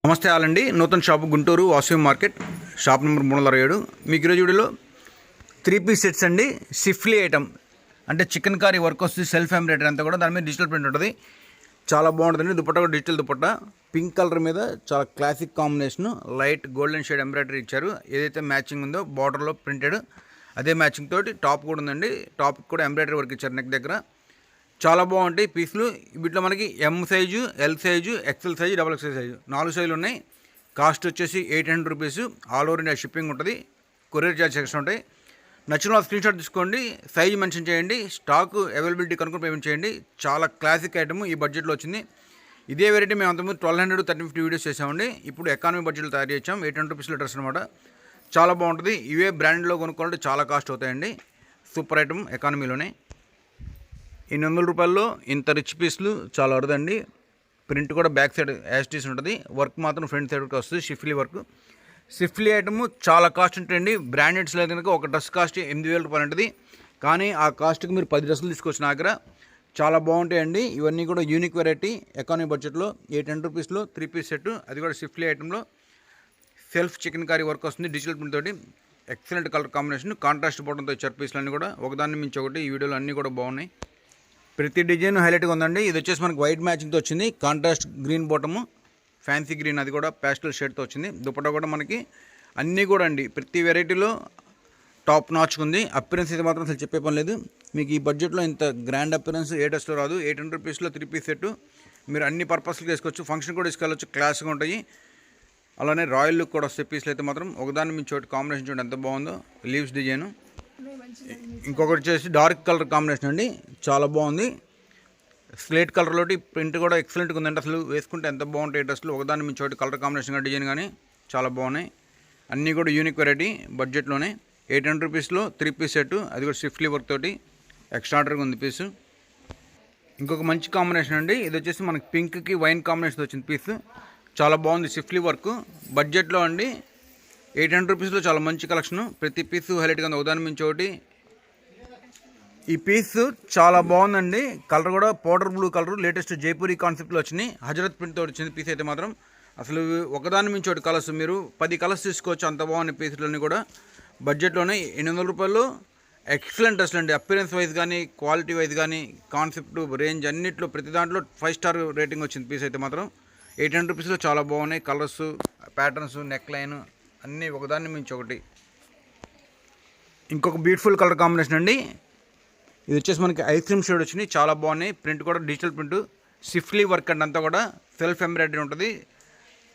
నమస్తే ఆలండి. నూతన shop Guntur Vasavi market shop number 367. మీకు ఈరోజు వీడియోలో 3 పీస్ సెట్స్ అండి. సిఫ్లీ ఐటమ్ అంటే చికెన్ కర్రీ వర్క్ వస్తుంది. సెల్ఫ్ ఎంబ్రాయిడరీ అంతా కూడా దాని మీద డిజిటల్ ప్రింట్ ఉంటుంది. చాలా బాగుంటుందండి. దుపట్టా కూడా డిజిటల్ దుపట్టా, పింక్ కలర్ మీద చాలా classic combination, light golden shade embroidery ఇచ్చారు. ఏదైతే మ్యాచింగ్ ఉందో బార్డర్లో ప్రింటెడ్ అదే మ్యాచింగ్ తోటి టాప్ కూడా ఉందండి. టాప్ కూడా ఎంబ్రాయిడరీ వర్క్ ఇచ్చారు నెక్ దగ్గర. చాలా బాగుంటాయి పీసులు. వీటిలో మనకి M size, L size, XL size, double XL size 4 సైజులు ఉన్నాయి. కాస్ట్ వచ్చేసి 800 rupees. All over India shipping ఉంటుంది. కొరియర్ చార్జ్ ఎక్స్ట్రా ఉంటాయి. నచ్చిన వాళ్ళు స్క్రీన్ షాట్ తీసుకోండి, సైజు మెన్షన్ చేయండి, స్టాక్ అవైలబిలిటీ కనుక్కొని పేమెంట్ చేయండి. చాలా క్లాసిక్ ఐటమ్ ఈ బడ్జెట్లో వచ్చింది. ఇదే వెరైటీ మేము అంతకుముందు 1200, 1350 వీడియోస్ చేసామండి. ఇప్పుడు ఎకానమీ బడ్జెట్లో తయారు చేసాం. 800 రూపీస్లో డ్రెస్ అనమాట. చాలా బాగుంటుంది. ఇవే బ్రాండ్లో కొనుక్కోవాలంటే చాలా కాస్ట్ అవుతాయండి. Super item ఎకానమీలోనే. 800 రూపాయల్లో ఇంత రిచ్ పీస్లు చాలా అరుదండి. ప్రింట్ కూడా బ్యాక్ సైడ్ యాస్టీస్ ఉంటుంది. వర్క్ మాత్రం ఫ్రంట్ సైడ్కి వస్తుంది. Schiffli work. షిఫ్లీ ఐటమ్ చాలా కాస్ట్ ఉంటాయండి. బ్రాండెడ్స్లో అయితే కనుక ఒక డ్రెస్ కాస్ట్ 8000 రూపాయలు ఉంటుంది. కానీ ఆ కాస్ట్కి మీరు 10 డ్రెస్సులు తీసుకోవచ్చు నా దగ్గర. చాలా బాగుంటాయండి. ఇవన్నీ కూడా యూనిక్ వెరైటీ ఎకానమీ బడ్జెట్లో 800 రూపీస్లో 3 పీస్ సెట్. అది కూడా షిఫ్లీ ఐటెంలో సెల్ఫ్ చికెన్ కర్రీ వర్క్ వస్తుంది. డిజిటల్ ప్రింట్ తోటి ఎక్సలెంట్ కలర్ కాంబినేషన్, కాంట్రాస్ట్ బోటంతో ఇచ్చారు పీసులు అన్నీ కూడా. ఒకదాన్ని మించి ఒకటి ఈ వీడియోలో అన్నీ కూడా బాగున్నాయి. ప్రతి డిజైన్ హైలైట్గా ఉందండి. ఇది వచ్చేసి మనకి వైట్ మ్యాచింగ్తో వచ్చింది. Contrast green bottom, fancy green, అది కూడా ప్యాస్టల్ షేడ్తో వచ్చింది. దుపట్టా కూడా మనకి అన్నీ కూడా అండి ప్రతి వెరైటీలో టాప్ నాచ్ ఉంది. అపిరెన్స్ అయితే మాత్రం అసలు చెప్పే పని లేదు. మీకు ఈ బడ్జెట్లో ఇంత గ్రాండ్ అపిరెన్స్ ఏ డ్రెస్లో రాదు. 800 రూపీస్లో 3 పీస్ సెట్. మీరు అన్ని పర్పస్కి వేసుకోవచ్చు. ఫంక్షన్ కూడా తీసుకెళ్ళచ్చు. క్లాస్గా ఉంటాయి. అలానే రాయల్ లుక్ కూడా వస్తాయి పీసులు అయితే మాత్రం. ఒకదాని మించి ఒకటి కాంబినేషన్ చూడండి ఎంత బాగుందో. Leaves design. ఇంకొకటి వచ్చేసి డార్క్ కలర్ కాంబినేషన్ అండి. చాలా బాగుంది. స్లేట్ కలర్లోటి ప్రింట్ కూడా ఎక్సలెంట్గా ఉందండి. అసలు వేసుకుంటే ఎంత బాగుంటాయి డ్రెస్సులు. ఒకదాని మించి ఒకటి కలర్ కాంబినేషన్ కానీ డిజైన్ కానీ చాలా బాగున్నాయి. అన్నీ కూడా యూనిక్ వెరైటీ బడ్జెట్లోనే. 800 రూపీస్లో 3 పీస్ సెట్. అది కూడా షిఫ్లీ వర్క్ తోటి ఎక్స్ట్రాడర్గా ఉంది పీసు. ఇంకొక మంచి కాంబినేషన్ అండి. ఇది వచ్చేసి మనకి పింక్కి వైన్ కాంబినేషన్ వచ్చింది పీసు. చాలా బాగుంది. షిఫ్లీ వర్క్ బడ్జెట్లో అండి. 800 రూపీస్లో చాలా మంచి కలెక్షన్. ప్రతి పీసు హైలైట్గా ఉంది. ఒకదాని మించి ఒకటి. ఈ పీస్ చాలా బాగుందండి. కలర్ కూడా powder blue colour, latest Jaipuri కాన్సెప్ట్లో వచ్చినాయి. హజరత్ ప్రింట్తో వచ్చింది పీస్ అయితే మాత్రం. అసలు ఒకదాని మించి ఒకటి కలర్స్, మీరు 10 కలర్స్ తీసుకోవచ్చు. అంత బాగున్నాయి పీసులన్నీ కూడా. బడ్జెట్లోనే 800 రూపాయలు ఎక్సలెంట్ డ్రెస్లు అండి. అపిరెన్స్ వైజ్ కానీ, క్వాలిటీ వైజ్ కానీ, కాన్సెప్ట్, రేంజ్ అన్నింటిలో ప్రతి దాంట్లో 5 స్టార్ రేటింగ్ వచ్చింది పీస్ అయితే మాత్రం. 800 రూపీస్లో చాలా బాగున్నాయి. కలర్స్, ప్యాటర్న్స్, నెక్ లైన్ అన్నీ ఒకదాన్ని మించి ఒకటి. ఇంకొక బ్యూటిఫుల్ కలర్ కాంబినేషన్ అండి. ఇది వచ్చేసి మనకి ఐస్ క్రీమ్ షేడ్ వచ్చింది. చాలా బాగున్నాయి. ప్రింట్ కూడా డిజిటల్ ప్రింట్, షిఫ్లీ వర్క్ అండి. అంతా కూడా సెల్ఫ్ ఎంబ్రాయిడరీ ఉంటుంది.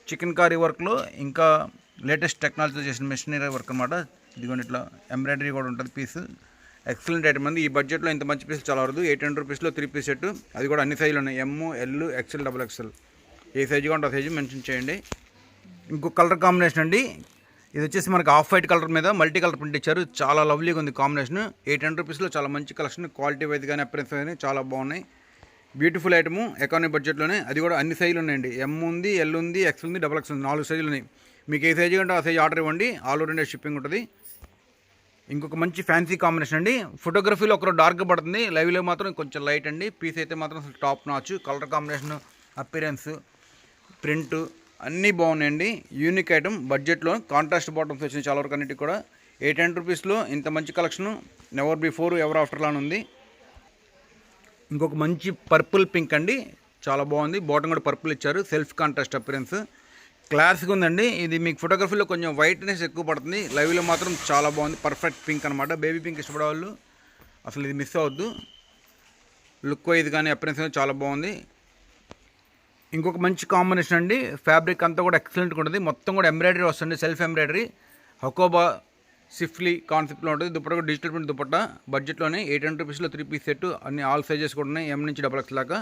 చికెన్ కర్రీ వర్క్లో ఇంకా లేటెస్ట్ టెక్నాలజీతో చేసిన మెషినరీ వర్క్ అనమాట. ఇదిగోండి ఇట్లా ఎంబ్రాయిడరీ కూడా ఉంటుంది పీస్. ఎక్సలెంట్ ఐటమ్ అండి. ఈ బడ్జెట్లో ఇంత మంచి పీస్ చాలా వరదు. 800 రూపీస్లో 3 పీస్ సెట్. అది కూడా అన్ని సైజులు ఉన్నాయి. ఎమ్, ఎల్, ఎక్సెల్, డబుల్ ఎక్సెల్. ఏ సైజు కావాలంటే ఆ సైజు మెన్షన్ చేయండి. ఇంకో కలర్ కాంబినేషన్ అండి. ఇది వచ్చేసి మనకి ఆఫ్ వైట్ కలర్ మీద మల్టీ కలర్ ప్రింట్ ఇచ్చారు. చాలా లవ్లీగా ఉంది కాంబినేషన్. 800 రూపీస్లో చాలా మంచి కలెక్షన్. క్వాలిటీ వైజ్ కానీ, అపిరెన్స్ కానీ చాలా బాగున్నాయి. బ్యూటిఫుల్ ఐటమ్ ఎకానమీ బడ్జెట్లోనే. అది కూడా అన్ని సైజులు ఉన్నాయండి. ఎమ్ ఉంది, ఎల్ ఉంది, ఎక్సెల్ ఉంది, డబుల్ ఎక్సెల్ ఉంది. 4 సైజులు ఉన్నాయి. మీకు ఏ సైజు కంటే ఆ సైజు ఆర్డర్ ఇవ్వండి. ఆల్ ఓవర్ ఇండియా షిప్పింగ్ ఉంటుంది. ఇంకొక మంచి ఫ్యాన్సీ కాంబినేషన్ అండి. ఫోటోగ్రఫీలో ఒకరు డార్క్గా పడుతుంది, లైవ్లో మాత్రం కొంచెం లైట్ అండి. పీస్ అయితే మాత్రం అసలు top notch. Colour combination, appearance, print అన్నీ బాగున్నాయండి. యూనిక్ ఐటమ్ బడ్జెట్లో. కాంట్రాస్ట్ బాటమ్స్ వచ్చినాయి చాలా వరకు అన్నిటికి కూడా. 800 రూపీస్లో ఇంత మంచి కలెక్షన్ నెవర్ బిఫోర్ ఎవర్ ఆఫ్టర్లానే ఉంది. ఇంకొక మంచి పర్పుల్ పింక్ అండి. చాలా బాగుంది. బాటమ్ కూడా పర్పుల్ ఇచ్చారు. సెల్ఫ్ కాంట్రాస్ట్ అపిరెన్స్ క్లాస్గా ఉందండి. ఇది మీకు ఫోటోగ్రఫీలో కొంచెం వైట్నెస్ ఎక్కువ పడుతుంది. లైవ్లో మాత్రం చాలా బాగుంది. పర్ఫెక్ట్ పింక్ అనమాట. బేబీ పింక్ ఇష్టపడే వాళ్ళు అసలు ఇది మిస్ అవ్వద్దు. లుక్ వైజ్ కానీ, అపిరెన్స్ కానీ చాలా బాగుంది. ఇంకొక మంచి కాంబినేషన్ అండి. ఫ్యాబ్రిక్ అంతా కూడా ఎక్సలెంట్గా ఉంటుంది. మొత్తం కూడా ఎంబ్రాయిడరీ వస్తుంది. సెల్ఫ్ ఎంబ్రాయిడరీ హకోబా షిఫ్లీ కాన్సెప్ట్లో ఉంటుంది. దుపట్టా కూడా డిజిటల్ ప్రింట్ దుపట్టా. బడ్జెట్లోనే 800 రూపీస్లో 3 పీస్ సెట్. అన్ని ఆల్ సైజెస్ కూడా ఉన్నాయి. ఎం నుంచి డబల్ ఎక్స్ దాకా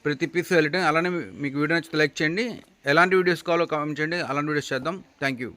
ప్రతి పీస్ వెళ్ళటం. అలానే మీకు వీడియో నచ్చితే లైక్ చేయండి. ఎలాంటి వీడియోస్ కావాలో కామెంట్ చేయండి. అలాంటి వీడియోస్ చేద్దాం. Thank you.